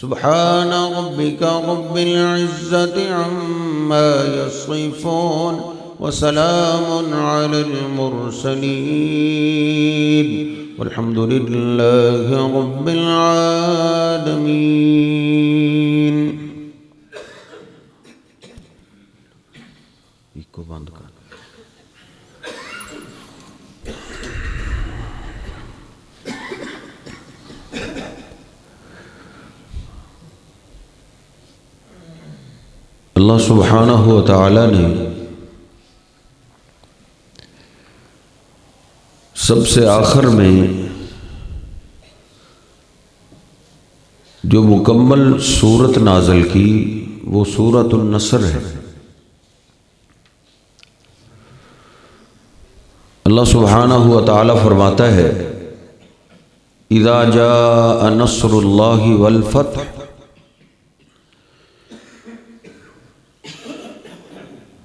सुब्हान रब्बिका रब्बिल इज़्ज़ति अम्मा यसिफून व सलामुन अलल मुरसलीन वल्हम्दुलिल्लाहि रब्बिल आलमीन। इसको बंद कर। अल्लाह सुब्हानहु व तआला ने सबसे आखिर में जो मुकम्मल सूरत नाज़िल की वो सूरतुन नसर है। अल्लाह सुब्हानहु व तआला फरमाता है इज़ा जाअ नस्रुल्लाहि वल फतह,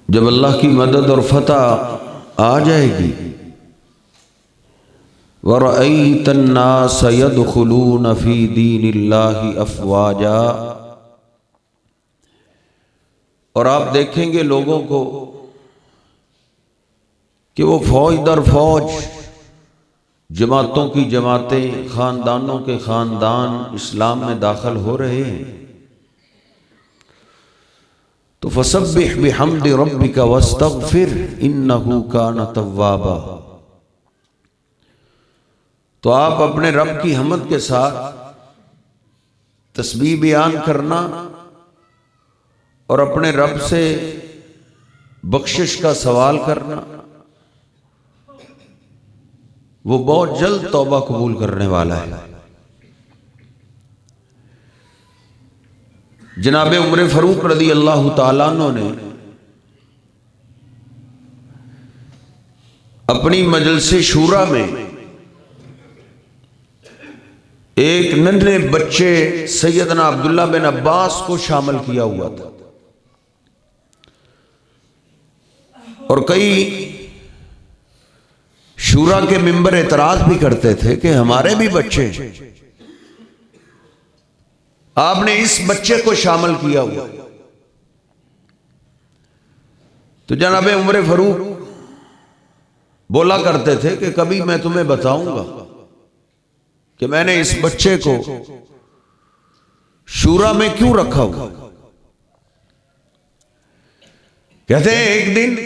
जब अल्लाह की मदद और फतह आ जाएगी, वरअयतन नास यदखुलून फी दीनिल्लाहि अफ़वाजा, और आप देखेंगे लोगों को कि वो फौज दर फौज, जमातों की जमातें, ख़ानदानों के ख़ानदान इस्लाम में दाखिल हो रहे हैं। तो फसब्बिह बिहम्दि रब्बिका वस्तगफिर इन्नहु कान तव्वाबा, तो आप अपने रब की हम्द के साथ तस्बीह बयान करना और अपने रब से बख्शिश का सवाल करना, वो बहुत जल्द तौबा कबूल करने वाला है। जनाब उमर फ़ारूक रज़ी अल्लाह ताला अन्हु ने अपनी मजलिस शूरा में एक नन्हे बच्चे सैयदना अब्दुल्ला बिन अब्बास को शामिल किया हुआ था, और कई शूरा के मिंबर एतराज भी करते थे कि हमारे भी बच्चे, आपने इस बच्चे को शामिल किया हुआ। तो जनाब उमर फ़ारूक बोला करते थे कि कभी मैं तुम्हें बताऊंगा कि मैंने इस बच्चे को शूरा में क्यों रखा हुआ। कहते हैं एक दिन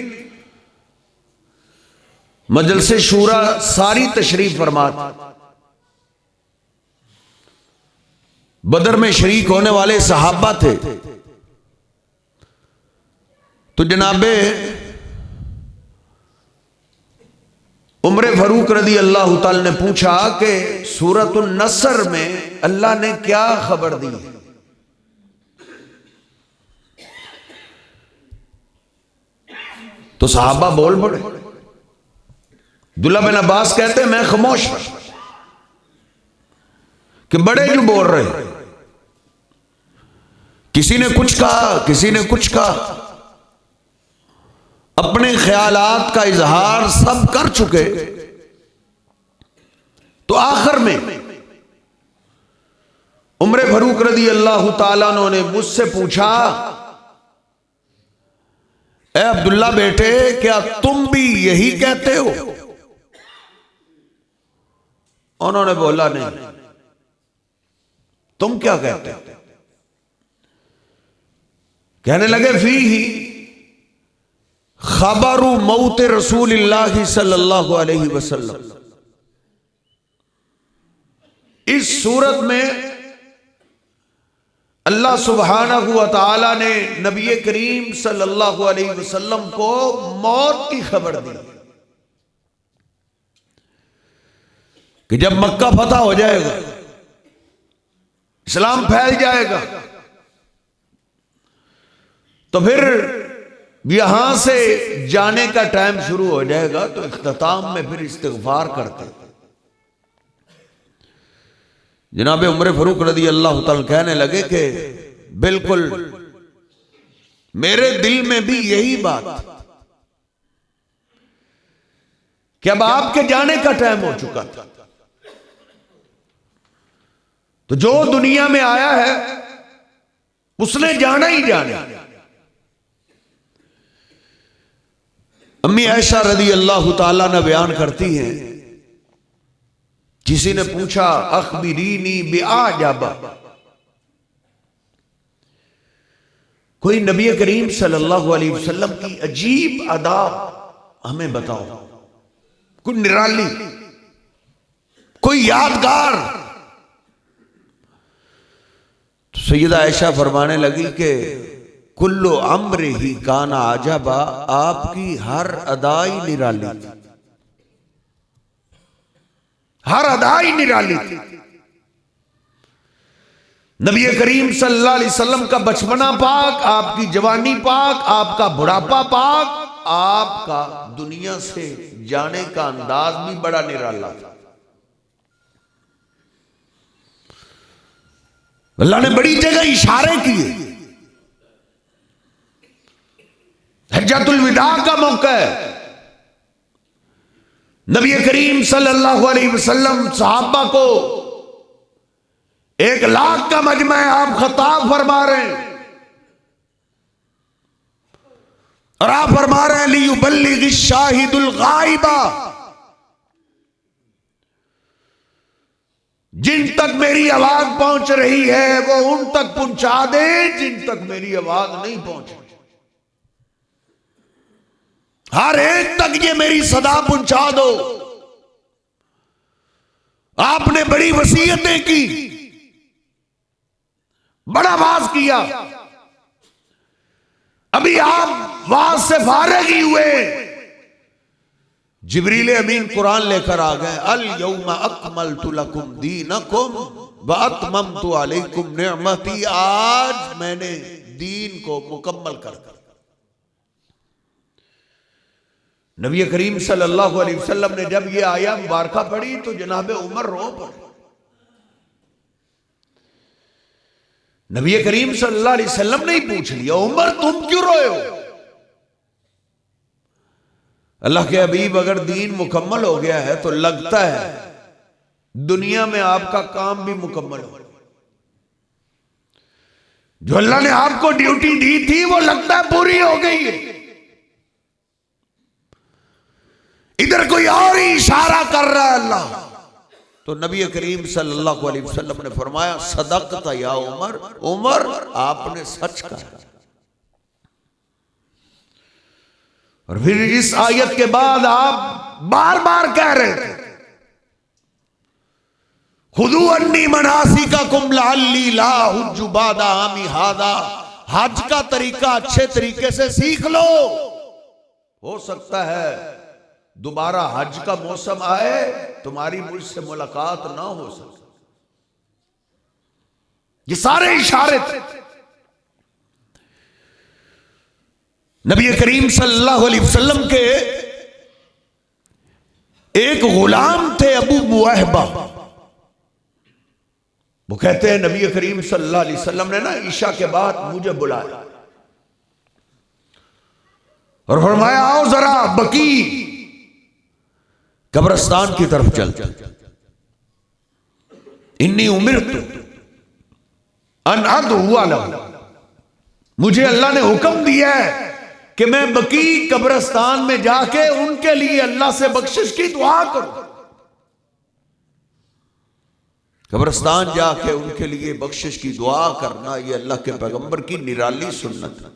मजलिस शूरा सारी तशरीफ फरमा, बदर में शरीक होने वाले सहाबा थे। तो जनाबे उमर फ़ारूक रज़ी अल्लाह ताला ने पूछा कि सूरतुन नसर में अल्लाह ने क्या खबर दी। तो सहाबा बोल पड़े। अब्दुल्ला बिन अब्बास कहते हैं मैं खामोश कि बड़े जो बोल रहे, किसी ने कुछ कहा, किसी ने कुछ कहा, अपने ख्यालात का इजहार सब कर चुके। तो आखिर में उमर फ़ारूक रज़ी अल्लाह ताला अन्हु ने मुझसे पूछा, ए अब्दुल्ला बेटे, क्या तुम भी यही कहते हो? उन्होंने बोला नहीं। तुम क्या कहते हो? कहने लगे फीही खबरु मौत रसूलिल्लाह सल्लल्लाहु अलैहि वसल्लम, इस सूरत में अल्लाह सुब्हानहु व तआला ने नबी करीम सल्लल्लाहु अलैहि वसल्लम को मौत की खबर दी कि जब मक्का फतह हो जाएगा, इस्लाम फैल जाएगा, तो फिर यहां से जाने का टाइम शुरू हो जाएगा। तो इख्तिताम में फिर इस्तिग़फ़ार करते। जनाब उमर फ़ारूक रज़ी अल्लाह ताला कहने लगे कि बिल्कुल मेरे दिल में भी यही बात कि अब आपके जाने का टाइम हो चुका था। तो जो दुनिया में आया है उसने जाना ही जाना। अम्मी आयशा रदी अल्लाह ताला ने बयान करती हैं, किसी ने पूछा अखबिरीनी बिआजाबा, कोई नबी करीम सल्लल्लाहु अलैहि वसल्लम की अजीब अदा हमें बताओ, कोई निराली, कोई यादगार। तो सैयदा आयशा फरमाने लगी कि कुल्लु अम्र ही काना आजबा, आपकी हर अदाई निराली थी, हर अदाई निराली थी। नबी करीम सल्लल्लाहु अलैहि वसल्लम का बचपना पाक, आपकी जवानी पाक, आपका बुढ़ापा पाक, आपका दुनिया से जाने का अंदाज भी बड़ा निराला था। अल्लाह ने बड़ी जगह इशारे किए। हज्जतुल विदा का मौका है, नबी करीम सल्लल्लाहु अलैहि वसल्लम सहाबा को 1,00,000 का मजमा आप खिताब फरमा रहे हैं और आप फरमा रहे हैं लियुबल्लिगिश शाहिदुल गाइबा, जिन तक मेरी आवाज पहुंच रही है वो उन तक पहुंचा दे जिन तक मेरी आवाज नहीं पहुंची। हर एक तक ये मेरी सदा पहुंचा दो। आपने बड़ी वसीयतें की, बड़ा वाज किया, अभी आप वाज से फारिग ही हुए, जिब्रील अमीन कुरान लेकर आ गए। अल यौमा अकमलतु लकुम दीनकुम व अतममतु अलैकुम निअमती, आज मैंने दीन को मुकम्मल कर दिया। नबी करीम सल्लल्लाहु अलैहि वसल्लम ने जब ये आया मुबारका पढ़ी तो जनाब उमर रो पड़े। नबी करीम सल्लल्लाहु अलैहि वसल्लम ने ही पूछ लिया, उमर तुम क्यों रोए हो? अल्लाह के हबीब, अगर दीन मुकम्मल हो गया है तो लगता है दुनिया में आपका काम भी मुकम्मल हो। जो अल्लाह ने आपको ड्यूटी दी थी वो लगता है पूरी हो गई है। इधर कोई और ही इशारा कर रहा है अल्लाह। तो नबी करीम सल्लल्लाहु अलैहि वसल्लम ने फरमाया, सदक़ता या उमर, उमर आपने सच कहा। और फिर इस आयत के बाद आप बार बार कह रहे थे, खुदू अन्नी मनासिकाकुम लअल्ली ला हुज्जु बादा आमी हादा, हज का तरीका अच्छे तरीके से सीख लो, हो सकता है दोबारा हज का मौसम आए तुम्हारी मुझसे मुलाकात ना हो सके। ये सारे इशारे थे। नबी करीम सल्लल्लाहु अलैहि वसल्लम के एक गुलाम थे अबू मुआहबा। वो कहते हैं नबी करीम सल्लल्लाहु अलैहि वसल्लम ने ना ईशा के बाद मुझे बुलाया और फरमाया, आओ जरा बकी कब्रिस्तान की तरफ चल। इन्नी उमिरतु अन अदउआ लहू, मुझे अल्लाह ने हुक्म दिया है कि मैं बकी कब्रिस्तान में जाके उनके लिए अल्लाह से बख्शिश की दुआ करूं। कब्रिस्तान जाके उनके लिए बख्शिश की दुआ करना ये अल्लाह के पैगंबर की निराली सुन्नत है।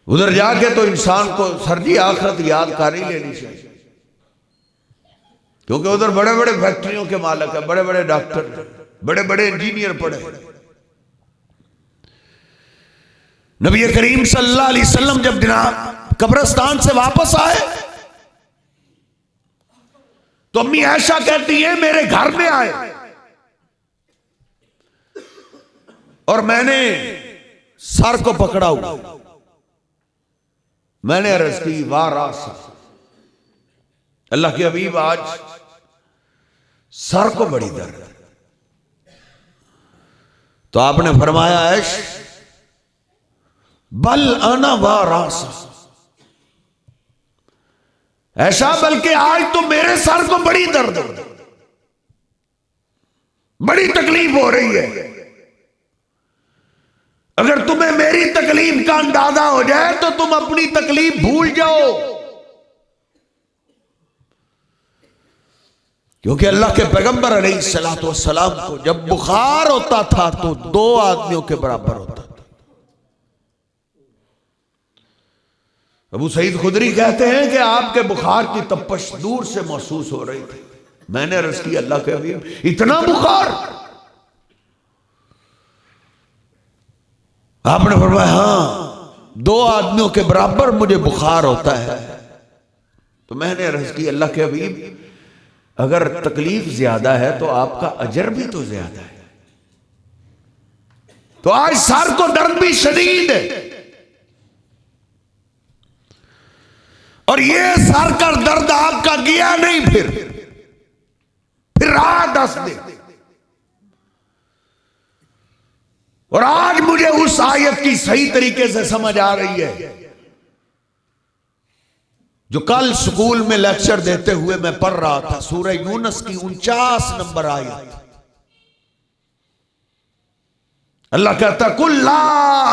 उधर जाके तो इंसान को सर्दी आखिरत याद कर ही लेनी चाहिए, क्योंकि उधर बड़े बड़े फैक्ट्रियों के मालिक है, बड़े बड़े डॉक्टर, बड़े बड़े इंजीनियर पढ़े। नबी करीम सल्लल्लाहु अलैहि वसल्लम जब कब्रिस्तान से वापस आए तो अम्मी आयशा कहती है मेरे घर में आए और मैंने सर को पकड़ा हुआ, मैंने अर्ज की वाह रास, अल्लाह के हबीब आज सर को बड़ी दर्द। तो आपने फरमाया, ऐश बल आना वाह रास, ऐसा बल्कि आज तो मेरे सर को बड़ी दर्द। बड़ी तकलीफ हो रही है। अगर तुम्हें मेरी तकलीफ का अंदाजा हो जाए तो तुम अपनी तकलीफ भूल जाओ, क्योंकि अल्लाह के पैगंबर अलैहिस्सलातु वस्सलाम को जब बुखार होता था तो 2 आदमियों के बराबर होता था। अबू सईद खुदरी कहते हैं कि आपके बुखार की तपश दूर से महसूस हो रही थी। मैंने अर्ज की, अल्लाह के हबीब, इतना बुखार? आपने फरमाया, हाँ, 2 आदमियों के बराबर मुझे बुखार होता है। तो मैंने अर्ज की, अल्लाह के हबीब, अगर तकलीफ ज्यादा है तो आपका अजर भी तो ज्यादा है। तो आज सर को दर्द भी शदीद है, और ये सर का दर्द आपका गया नहीं, फिर रहा 10 दिन। और आज मुझे उस आयत की सही तरीके से समझ आ रही है जो कल स्कूल में लेक्चर देते हुए मैं पढ़ रहा था। सूरह यूनुस की 49 नंबर आयत। अल्लाह कहता, कुल ला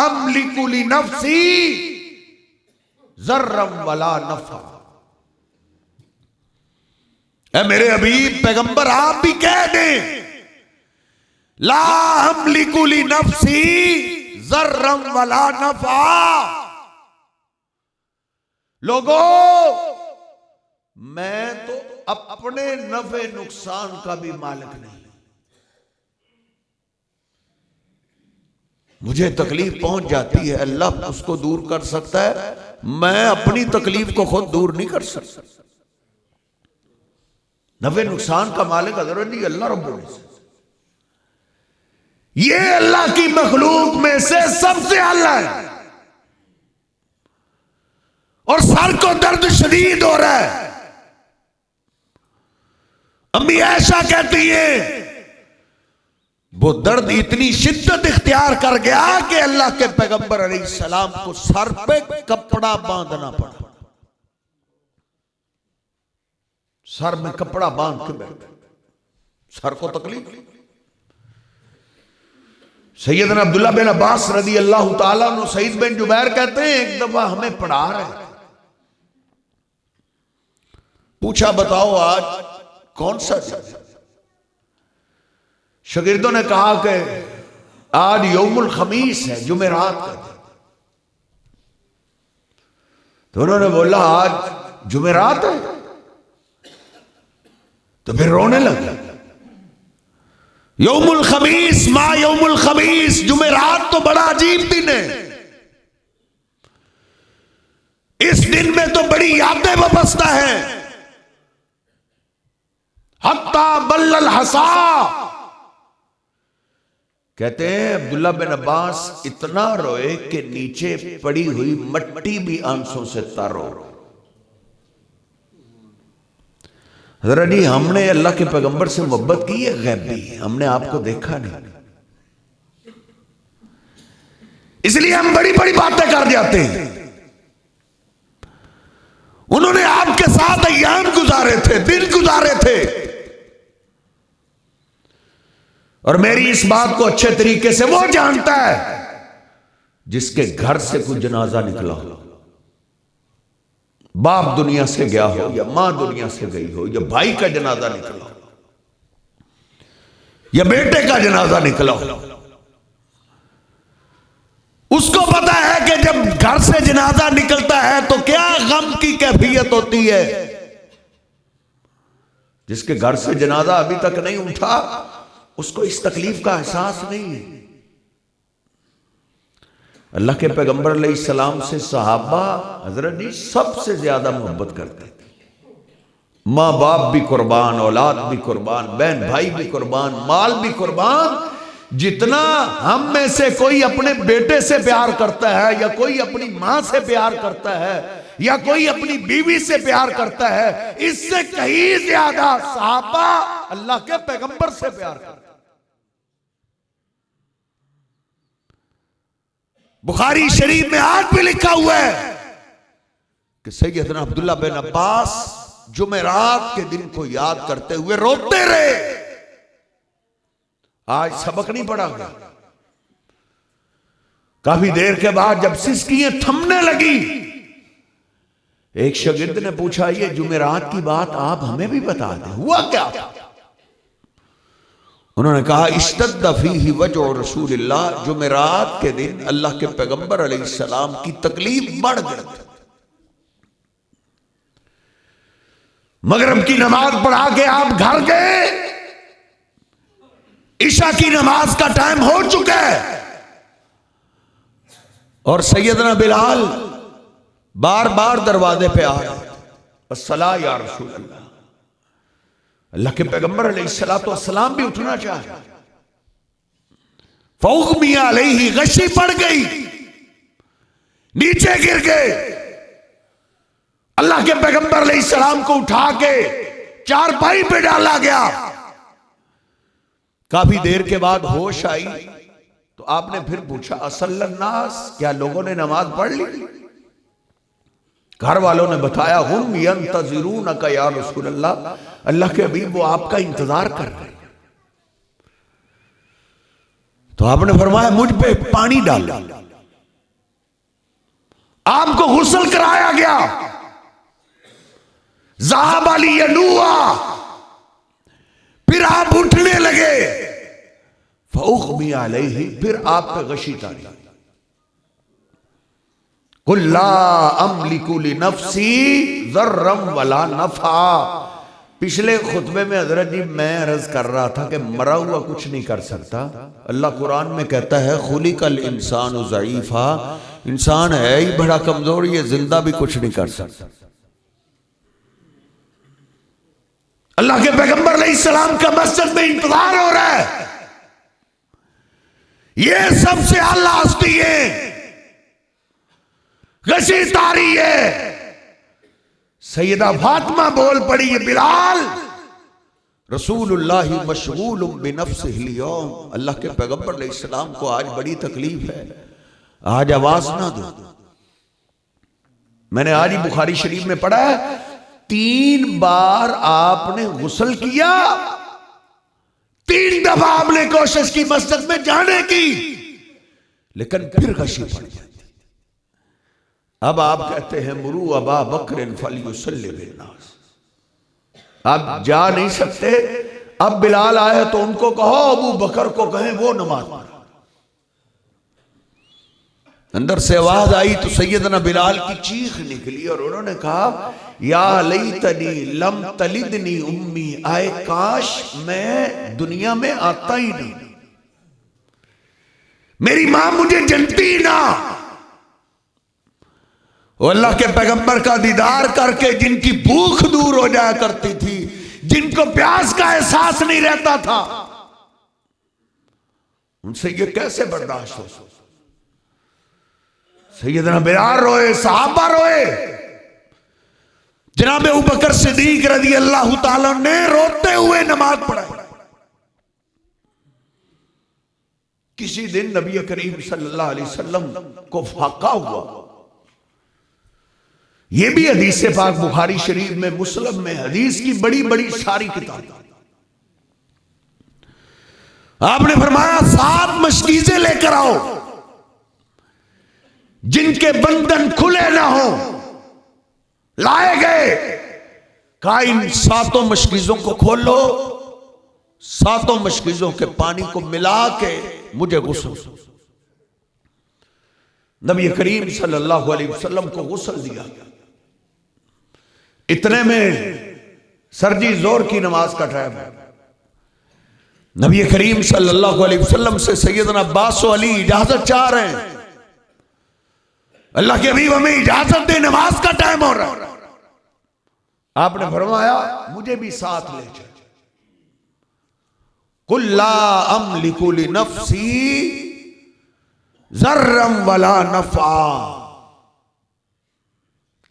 अमलिकु ली नफ्सी ज़र्रम वला नफ़ा। ऐ मेरे हबीब पैगंबर, आप भी कह दें, ला अमलिकु ली नफ्सी ज़र्रम वला नफ़ा। लोगों, मैं तो अपने नफे नुकसान का भी मालिक नहीं। मुझे तकलीफ पहुंच जाती है, अल्लाह उसको दूर कर सकता है, मैं अपनी तकलीफ को खुद दूर नहीं कर सकता। नफे नुकसान का मालिक हज़रत नहीं, अल्लाह रब्बुल इज़्ज़त। ये अल्लाह की मखलूक में से सबसे आला है। और सर को दर्द शदीद हो रहा है। अम्मी ऐशा कहती है, वो दर्द इतनी शिद्दत इख्तियार कर गया कि अल्लाह के पैगंबर अलैहिस्सलाम को सर पे कपड़ा बांधना पड़ा। सर में कपड़ा बांध के बैठे, सर को तकलीफ। सैयदना अब्दुल्ला बिन अब्बास रज़ी अल्लाह ताला अन्हु, सईद बिन जुबैर कहते हैं, एक दफा हमें पढ़ा रहे, पूछा, बताओ आज कौन सा दिन? शागिर्दों ने कहा कि आज यौमुल खमीस है, जुमेरात का दिन। तो उन्होंने बोला, आज जुमेरात है? तो फिर रोने लगे। यौमुल खमीस, माँ यौमुल खमीस, जुमेरात तो बड़ा अजीब दिन है। इस दिन में तो बड़ी यादें वाबस्ता है। हत्ता बल्लल हसा, कहते हैं अब्दुल्ला बिन अब्बास इतना रोए कि नीचे पड़ी हुई मट्टी भी आंसू से तर हो। हज़रत जी, हमने अल्लाह के पैगंबर से मोहब्बत की है गैबी, हमने आपको देखा नहीं, इसलिए हम बड़ी बड़ी बातें कर जाते हैं। उन्होंने आपके साथ अय्याम गुजारे थे, दिन गुजारे थे, और मेरी इस बात को अच्छे तरीके से वो जानता है जिसके घर से कोई जनाजा निकला हो। बाप दुनिया से गया हो या मां दुनिया से गई हो, या भाई का जनाजा निकला हो या बेटे का जनाजा निकला हो, उसको पता है कि जब घर से जनाजा निकलता है तो क्या गम की कैफियत होती है। जिसके घर से जनाजा अभी तक नहीं उठा, उसको इस तकलीफ का एहसास नहीं है। अल्लाह के पैगंबर अलैहिस्सलाम से सहाबा हजरत जी सबसे ज्यादा मोहब्बत करते थे। माँ बाप भी कुर्बान, औलाद भी कुर्बान, बहन भाई भी कुर्बान, माल भी कुर्बान। जितना हम में से कोई अपने बेटे से प्यार करता है, या कोई अपनी माँ से प्यार करता है, या कोई अपनी बीवी से प्यार करता है, इससे कहीं ज्यादा सहाबा अल्लाह के पैगंबर से प्यार करते हैं। बुखारी शरीफ में आज भी लिखा हुआ है कि सैयदना अब्दुल्ला बिन अब्बास जुमेरात के दिन को याद करते हुए रोते रहे। आज सबक नहीं पढ़ा गया। काफी देर के बाद जब सिसकियां थमने लगी, एक शागिर्द ने पूछा, ये जुमेरात की बात आप हमें भी बता दें, हुआ क्या था? उन्होंने कहा, इश्तद्द फीही वजअ रसूलिल्लाह, जुमेरात के दिन अल्लाह के पैगंबर अलैहिस्सलाम की तकलीफ बढ़ गई। मगरिब की नमाज पढ़ा के आप घर गए, ईशा की नमाज का टाइम हो चुका है, और सैयदना बिलाल बार बार दरवाजे पे आ रहे, अस्सला या रसूल अल्लाह, अल्लाह के पैगंबर अलैहिस्सलाम भी उठना चाहे, फौगमिया अलैहि, गशी पड़ गई, नीचे गिर गए। अल्लाह के पैगंबर अलैहिस्सलाम को उठा के चारपाई पे डाला गया। काफी देर के बाद होश आई तो आपने फिर पूछा, असल्लन नास, क्या लोगों ने नमाज पढ़ ली? घर वालों ने बताया, हुम यंतज़िरूनका या रसूल अल्लाह, अल्लाह के हबीब वो आपका इंतजार कर रहे हैं। तो आपने फरमाया, मुझ पे पानी डालो। आपको गुस्ल कराया गया, ज़हाब अली यनुआ, फिर आप उठने लगे, फौग़मी अलैहि, फिर आप पे गशी तारी। कुल्ला अमलिकु लिनफ्सी ज़र्रम वला नफ़ा। पिछले खुतबे में हजरत जी मैं अर्ज कर रहा था कि मरा हुआ कुछ नहीं कर सकता। अल्लाह कुरान में कहता है, खुलिकल इंसानु ज़ईफ़ा, इंसान है ही बड़ा कमजोर, ये जिंदा भी कुछ नहीं कर सकता। अल्लाह के पैगंबर अलैहिस्सलाम का मस्जिद में इंतजार हो रहा है। ये सबसे आला हस्ती है, गशी तारी है। सैयदा फातिमा बोल पड़ी, ये बिलाल रसूलुल्लाह मशगूलुम बिनफ्सिहिल यौम, अल्लाह के पैगंबर अलैहिस्सलाम को आज बड़ी तकलीफ है, आज आवाज ना दो। मैंने आज ही बुखारी शरीफ में पढ़ा है, 3 बार आपने गुस्ल किया, 3 दफा आपने कोशिश की मस्जिद में जाने की, लेकिन फिर गशी पड़ जाती। अब आप कहते हैं, मुरू अबा बकर फलयुसल्लि बिन्नास, आप जा नहीं सकते। अब बिलाल आए तो उनको कहो, अबू बकर को कहें वो नमाज पढ़े। अंदर से आवाज आई तो सैयदना बिलाल की चीख निकली और उन्होंने कहा, या लैतनी लम तलिदनी उम्मी, आए काश मैं दुनिया में आता ही नहीं, मेरी मां मुझे जनती ना। वो अल्लाह के पैगंबर का दीदार करके जिनकी भूख दूर हो जाया करती थी, जिनको प्यास का एहसास नहीं रहता था, उनसे ये कैसे बर्दाश्त हो। सैयदना बिलाल रोए, सहाबा रोए, जनाब अबू बकर सिद्दीक रज़ी अल्लाह ताला ने रोते हुए नमाज पढ़ाई। किसी दिन नबी करीम सल्लल्लाहु अलैहि वसल्लम को फाका हुआ। ये भी हदीस से पाक बुखारी शरीफ में, मुस्लिम में, हदीस की बड़ी बड़ी सारी किताब। आपने फरमाया, 7 मशकीज़ें लेकर आओ जिनके बंधन खुले ना हो। लाए गए, कहा इन 7 मशकीज़ों को खोलो, 7 मशकीज़ों के पानी को मिला के मुझे गुस्ल। नबी करीम सल्लल्लाहु अलैहि वसल्लम को गुस्ल दिया। इतने में सरजी जोर की नमाज का टाइम है। नबी करीम सल्लल्लाहु अलैहि वसल्लम से सैयदना अब्बास अली इजाजत चाह रहे हैं, अल्लाह के हबीब हमें इजाजत दे, नमाज का टाइम हो रहा है। आपने फरमाया, मुझे भी साथ ले चल। कुल्ला अमलिकु लिनफ्सी ज़र्रम वला नफ़ा,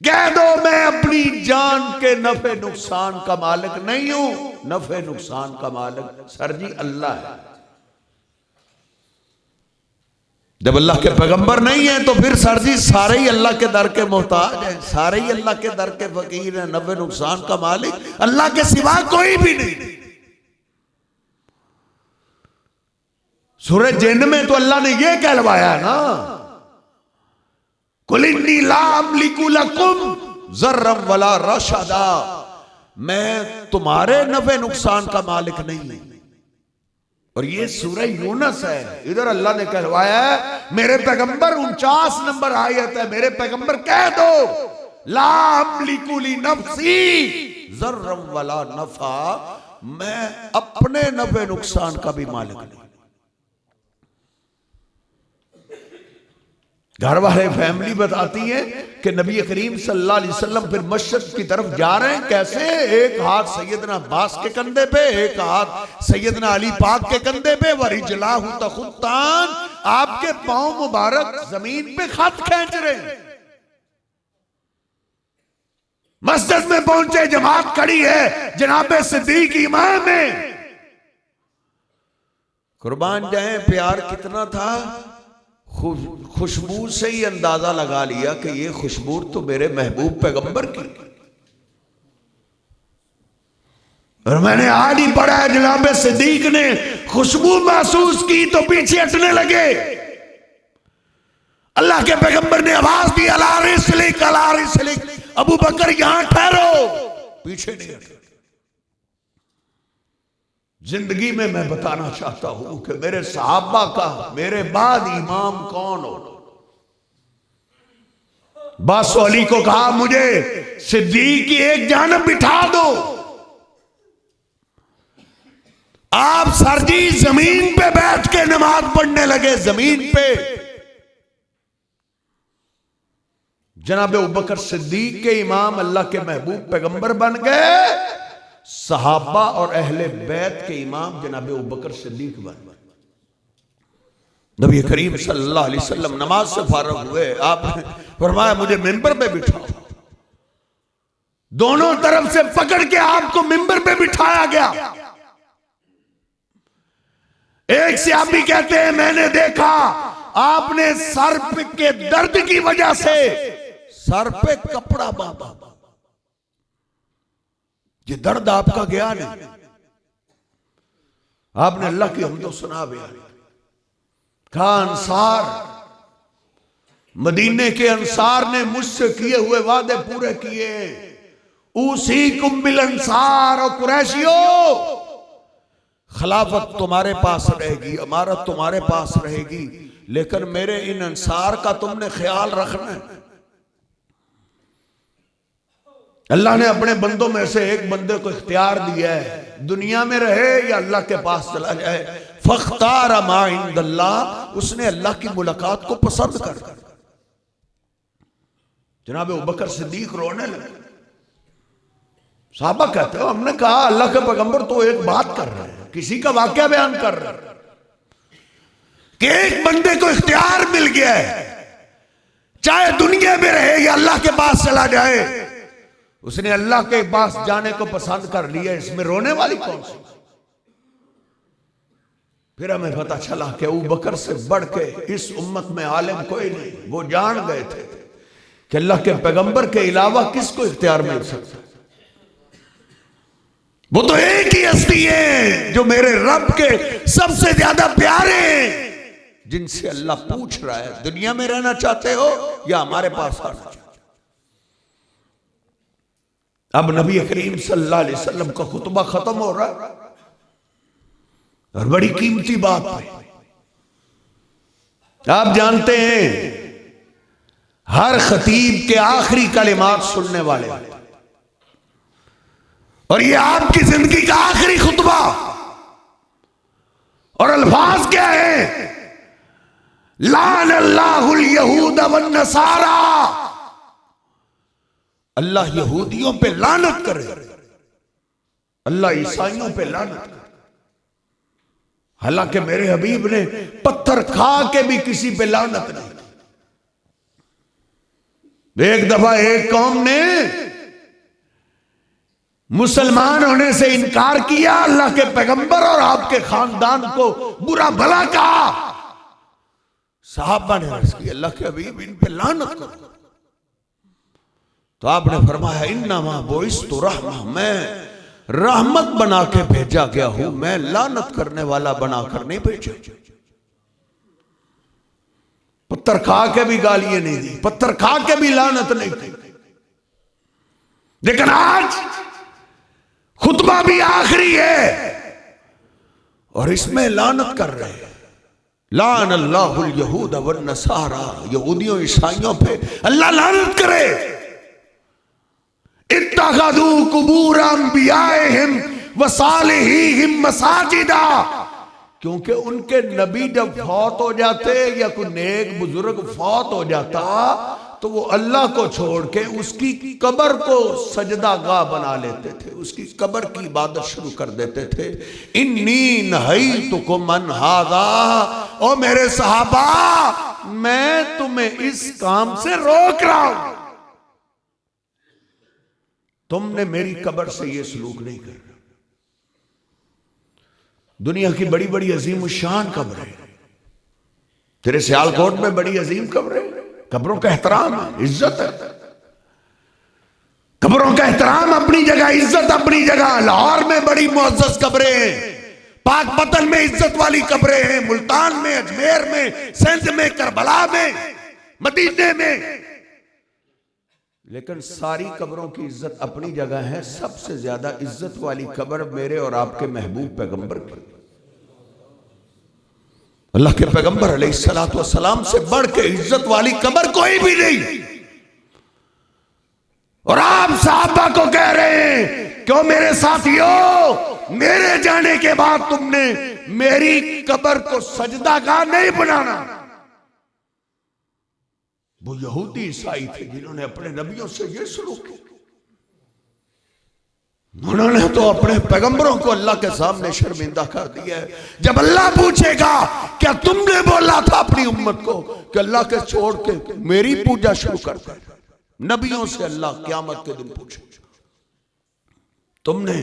कह दो मैं अपनी जान के नफे नुकसान का मालिक नहीं हूं, नफे नुकसान का मालिक सर जी अल्लाह है। जब अल्लाह के पैगंबर नहीं है तो फिर सर जी सारे ही अल्लाह के दर के मोहताज हैं, सारे ही अल्लाह के दर के फकीर हैं। नफे नुकसान का मालिक अल्लाह के सिवा कोई भी नहीं। सूरह जिन्न में तो अल्लाह ने यह कहलवाया ना, कुल इन्नी ला अमलिकु लकुम ज़र्रम वला रशदा, मैं तुम्हारे नफे नुकसान का मालिक नहीं हूं। और ये सूरह यूनुस है, इधर अल्लाह ने कहलवाया है मेरे पैगंबर, 49 नंबर आयत है, मेरे पैगंबर कह दो ला अमलिकु ली नफ्सी ज़र्रम वला नफा, मैं अपने नफे नुकसान का भी मालिक नहीं। घर वाले फैमिली बताती है कि नबी करीम सल्लल्लाहु अलैहि वसल्लम फिर मस्जिद की तरफ जा रहे हैं, कैसे? एक हाथ सैयदना अब्बास के कंधे पे, एक हाथ सैयदना अली पाक के कंधे पे, वरिजलाहु तखुत्तान, आपके पांव मुबारक जमीन पे खत खींच रहे हैं। मस्जिद में पहुंचे, जमात खड़ी है, जनाबे सिद्दीक इमाम है। कुर्बान जाए, प्यार कितना था, खुशबू से ही अंदाजा लगा लिया कि ये खुशबू तो मेरे महबूब पैगंबर की। और मैंने आज ही पढ़ा है, जनाब सिद्दीक ने खुशबू महसूस की तो पीछे हटने लगे। अल्लाह के पैगंबर ने आवाज दी, अला रिस्लिक अला रिस्लिक, अबू बकर यहां ठहरो, पीछे नहीं हटे। जिंदगी में मैं बताना चाहता हूं कि मेरे सहाबा का मेरे बाद इमाम कौन हो। बासो अली को कहा, मुझे सिद्दीक की एक जानब बिठा दो। आप सरजी जमीन पे बैठ के नमाज पढ़ने लगे, जमीन पे। जनाब अबू बकर सिद्दीक के इमाम अल्लाह के महबूब पैगंबर बन गए, सहाबा और अहले बैत के इमाम जनाब अबू बकर सिद्दीक बन गए। नबी करीम सल्लल्लाहु अलैहि वसल्लम नमाज से फारग हुए, आपने फरमाया मुझे मिंबर पे बिठाओ। दोनों तरफ से पकड़ के आपको मिंबर पे बिठाया गया। एक सहाबी कहते हैं, मैंने देखा आपने सर के दर्द की वजह से सर पे कपड़ा बांधा, ये दर्द आपका गया नहीं। आपने अल्लाह की हमदो सुना बयान कहा, अंसार, मदीने के अंसार ने मुझसे किए हुए वादे पूरे किए। उसीकुम बिल अंसार, और कुरैशियों, खिलाफत तुम्हारे पास रहेगी, इमारत तुम्हारे पास रहेगी, लेकिन मेरे इन अंसार का तुमने ख्याल रखना है। अल्लाह ने अपने बंदों में से एक बंदे को इख्तियार दिया है, दुनिया में रहे या अल्लाह के पास चला जाए। फख्तार मा इंदल्लाह, उसने अल्लाह की मुलाकात को पसंद कर। जनाब अबू बकर सिद्दीक रोने लगे। साहबा कहते हो, हमने कहा अल्लाह के पैगंबर तो एक बात कर रहे हैं, किसी का वाकया बयान कर रहे हैं कि एक बंदे को इख्तियार मिल गया है, चाहे दुनिया में रहे या अल्लाह के पास चला जाए, उसने अल्लाह के पास जाने को पसंद कर लिया, इसमें रोने वाली कौन सी? फिर हमें पता चला कि अबू बकर से बढ़ के इस उम्मत में आलिम कोई नहीं। वो जान गए थे कि अल्लाह के पैगंबर के अलावा किसको इख्तियार मिल सकता। वो तो एक ही हस्ती है जो मेरे रब के सबसे ज्यादा प्यारे हैं, जिनसे अल्लाह पूछ रहा है, दुनिया में रहना चाहते हो या हमारे पास आना चाहते हो। अब नबी करीम सल्लल्लाहु अलैहि वसल्लम का खुतबा खत्म हो रहा है और बड़ी कीमती बात है। आप जानते हैं हर खतीब के आखिरी कलिमात सुनने वाले, और ये आपकी जिंदगी का आखिरी खुतबा, और अल्फाज क्या है? लान अल्लाहुल यहूद वन नसारा, अल्लाह यहूदियों पे लानत करे, अल्लाह ईसाइयों पे लानत करे। हालांकि मेरे हबीब ने पत्थर खा के भी किसी पे लानत नहीं। एक दफा एक कौम ने मुसलमान होने से इनकार किया, अल्लाह के पैगंबर और आपके खानदान को बुरा भला कहा। साहबा ने अर्ज की, अल्लाह के हबीब इन पे लानत करो। तो आपने फरमाया, इन्नमा बुइस्तु रहमा, मैं रहमत बना के भेजा गया हूं, मैं लानत करने वाला बनाकर नहीं भेजा। पत्थर खा के भी गालियां नहीं दी, पत्थर खा के भी लानत नहीं की। लेकिन आज खुतबा भी आखिरी है और इसमें लानत कर रहे हैं। लान अल्लाहुल यहूद वन नसारा, यहूदियों ईसाइयों पे अल्लाह लानत करे। इत्तखज़ू कुबूर अंबियाइहिम व सालिहीहिम मसाजिदा, क्योंकि उनके नबी जब फौत हो जाते या कोई नेक बुजुर्ग फौत हो जाता तो वो अल्लाह को छोड़ के उसकी कब्र को सजदागाह बना लेते थे, उसकी कब्र की इबादत शुरू कर देते थे। इन्नी नहयतुकुम अन हाज़ा, ओ मेरे सहाबा मैं तुम्हें इस काम से रोक रहा हूं, तुमने मेरी कब्र से यह सलूक नहीं करना। दुनिया की बड़ी बड़ी अजीम शान कब्रें, तेरे सियालकोट में बड़ी अजीम कब्रें, कब्रों का एहतराम है, इज्जत है, कब्रों का एहतराम अपनी जगह, इज्जत अपनी जगह। लाहौर में बड़ी मुअज़्ज़ज़ कब्रें हैं, पाकपतन में इज्जत वाली कब्रें हैं, मुल्तान में, अजमेर में, सिंध में, करबला में, मदीने में। लेकिन सारी कब्रों की इज्जत अपनी जगह है। सबसे ज्यादा इज्जत वाली कब्र मेरे और आपके महबूब पैगंबर की। अल्लाह के पैगंबर अलैहिस्सलातु वस्सलाम से बढ़ के इज्जत वाली कब्र कोई भी नहीं। और आप साहबा को कह रहे हैं क्यों मेरे साथियों, मेरे जाने के बाद तुमने मेरी कब्र को सजदागाह नहीं बनाना। वो यहूदी ईसाई थे जिन्होंने अपने नबियों से ये सलूक किया। उन्होंने तो अपने पैगंबरों को अल्लाह के सामने शर्मिंदा कर दिया है। जब अल्लाह पूछेगा क्या तुमने बोला था अपनी उम्मत को कि अल्लाह के छोड़ के मेरी पूजा शुरू कर दे, नबियों से अल्लाह क़यामत के दिन पूछे तुमने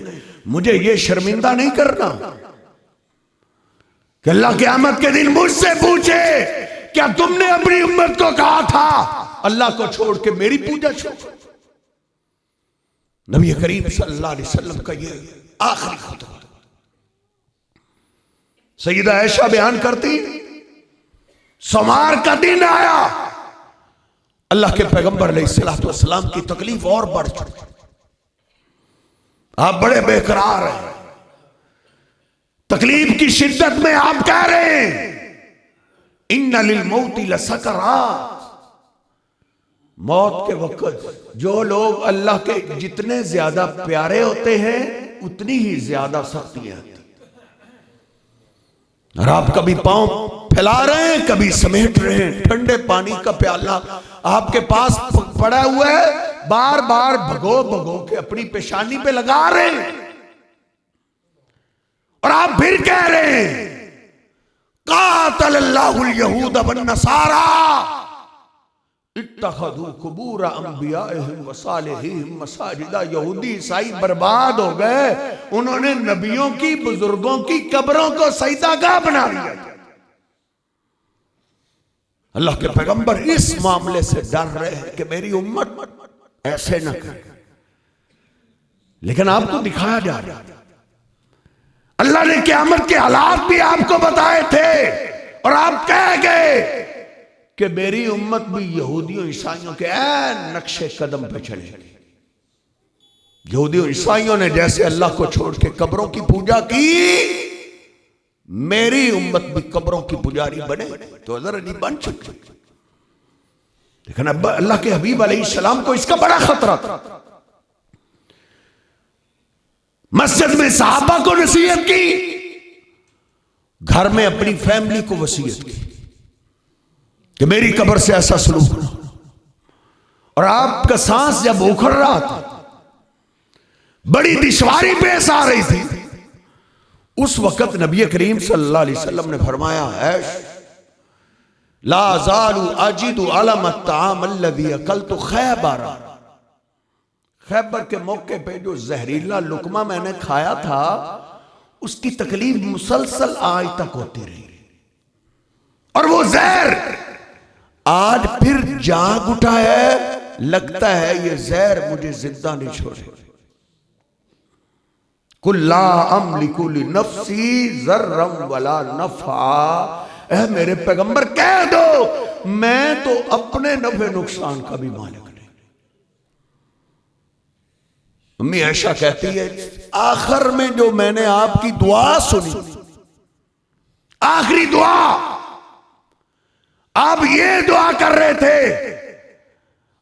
मुझे ये शर्मिंदा नहीं करना कि अल्लाह क़यामत के दिन मुझसे पूछे क्या तुमने अपनी उम्मत को कहा था अल्लाह को छोड़ के मेरी पूजा छोड़। नबी करीम सल्लल्लाहु अलैहि वसल्लम का ये आखिरी खुतबा। सैयदा आयशा बयान करती, सोमवार का दिन आया, अल्लाह के पैगंबर अलैहिस्सलातु वस्सलाम की तकलीफ और बढ़ चुकी। आप बड़े बेकरार हैं, तकलीफ की शिद्दत में आप कह रहे हैं इन्ना लिल मौति लसकरात, मौत के वक्त जो लोग अल्लाह के जितने ज्यादा प्यारे होते हैं उतनी ही ज्यादा सख्तियां आती। और आप कभी पांव फैला रहे हैं, कभी समेट रहे हैं, ठंडे पानी का प्याला आपके पास पड़ा हुआ है, बार बार भगो भगो के अपनी पेशानी पे लगा रहे हैं। और आप फिर कह रहे हैं कातलल्लाहुल यहूद वन नसारा इत्तखज़ू कुबूर अंबियाइहिम व सालिहीहिम मसाजिदा। यहूदी ईसाई बर्बाद हो गए, उन्होंने नबियों की, बुजुर्गों की कब्रों को सजदागाह बना दिया। अल्लाह के पैगंबर इस मामले से डर रहे हैं कि मेरी उम्मत ऐसे न करे, लेकिन आपको दिखाया जा रहा है। अल्लाह ने क़यामत के हालात भी आपको बताए थे और आप कह गए कि मेरी उम्मत भी यहूदियों ईसाइयों के नक्शे कदम पे चलेगी। यहूदियों ईसाइयों ने जैसे अल्लाह को छोड़ के कब्रों की पूजा की, मेरी उम्मत भी कब्रों की पुजारी बने तो जरा नहीं बन सकती। लेकिन अब अल्लाह के हबीब अलैहिस्सलाम को इसका बड़ा खतरा था। मस्जिद में सहाबा को नसीहत की, घर में अपनी फैमिली को वसीयत की कि मेरी कब्र से ऐसा सलूक ना। और आपका सांस जब उखड़ रहा था, बड़ी दुश्वारी पेश आ रही थी, उस वक्त नबी करीम सल्लल्लाहु अलैहि वसल्लम ने फरमाया है ला ज़ालू अजिदु अलम अत्ताम अल्लज़ी अकलतु खैबरा। खैबर के मौके पे जो जहरीला लुकमा मैंने खाया था उसकी तकलीफ मुसलसल आज तक होती रही, और वो जहर आज फिर जाग उठा है। लगता है ये जहर मुझे जिंदा नहीं छोड़े। कुल्ला अमलिकु लिनफ्सी ज़र्रम वला नफ़ा। मेरे पैगंबर कह दो मैं तो अपने नफे नुकसान का भी मालिक नहीं। अम्मी ऐशा कहती है आखिर में जो मैंने आपकी दुआ सुनी, आखिरी दुआ, आप ये दुआ कर रहे थे,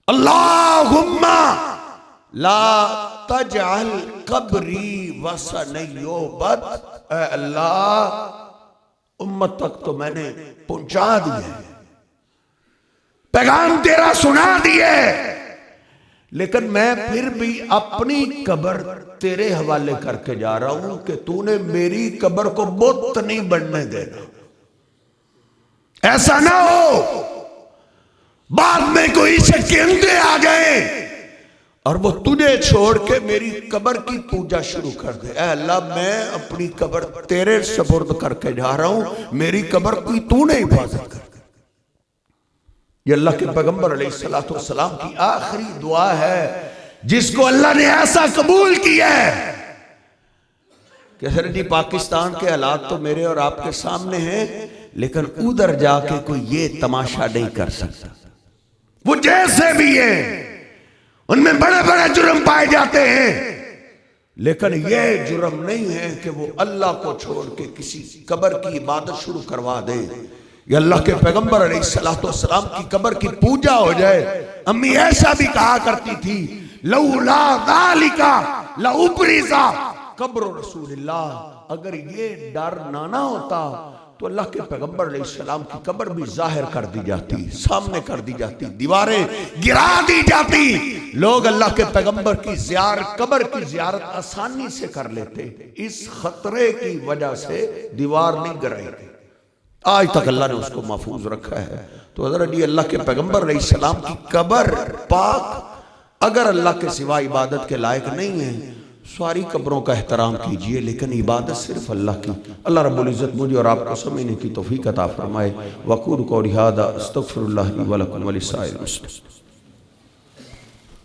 अल्लाहुम्मा ला तजअल कब्री वसन युबद, अल्लाह उम्मत तक तो मैंने पहुंचा दिया, पैगाम तेरा सुना दिए, लेकिन मैं फिर भी अपनी कब्र तेरे हवाले करके जा रहा हूं कि तूने मेरी कब्र को बुत नहीं बनने देना। ऐसा ना हो बाद में कोई शकींदे आ गए और वो तुझे छोड़ के मेरी कब्र की पूजा शुरू कर दे। ऐ अल्लाह मैं अपनी कब्र तेरे सुपुर्द करके जा रहा हूं, मेरी कब्र की तूने हिफाजत कर। ये अल्लाह के पैगंबर अलैहिस्सलातु वस्सलाम की आखिरी दुआ है, जिसको अल्लाह ने ऐसा कबूल किया है कि सर जी पाकिस्तान के हालात तो मेरे और आपके सामने हैं, लेकिन उधर जाके कोई ये तमाशा नहीं कर सकता। वो जैसे भी है उनमें बड़े बड़े जुर्म पाए जाते हैं, लेकिन ये जुर्म नहीं है कि वो अल्लाह को छोड़ के किसी कब्र की इबादत शुरू करवा दे। ये अल्लाह के पैगंबर अलैहिस्सलातु वस्सलाम की कब्र की पूजा हो जाए। अम्मी ऐसा भी कहा करती थी, लौला ज़ालिका लउब्रिज़ा कब्र रसूलिल्लाह, अगर ये डर ना होता तो अल्लाह के पैगंबर अलैहिस्सलाम की कब्र भी जाहिर कर दी जाती, सामने कर दी जाती, दीवारें गिरा दी जाती, लोग अल्लाह के पैगंबर की कब्र की ज़ियारत आसानी से कर लेते। इस खतरे की वजह से दीवार नहीं गिराई गई, आज तक अल्लाह ने उसको महफूज रखा है। तो हज़रत जी अल्लाह के पैगंबर अलैहिस्सलाम की कब्र पाक अगर अल्लाह के सिवा इबादत के लायक नहीं है, सारी कब्रों का एहतराम कीजिए, लेकिन इबादत सिर्फ अल्लाह की। अल्लाह रब्बुल इज़्ज़त मुझे और आपको समझने की तौफीक अता फरमाए। वक़ूलु क़ौली हाज़ा अस्तग़फिरुल्लाह ली व लकुम व लिस्साइरिल मुस्लिमीन।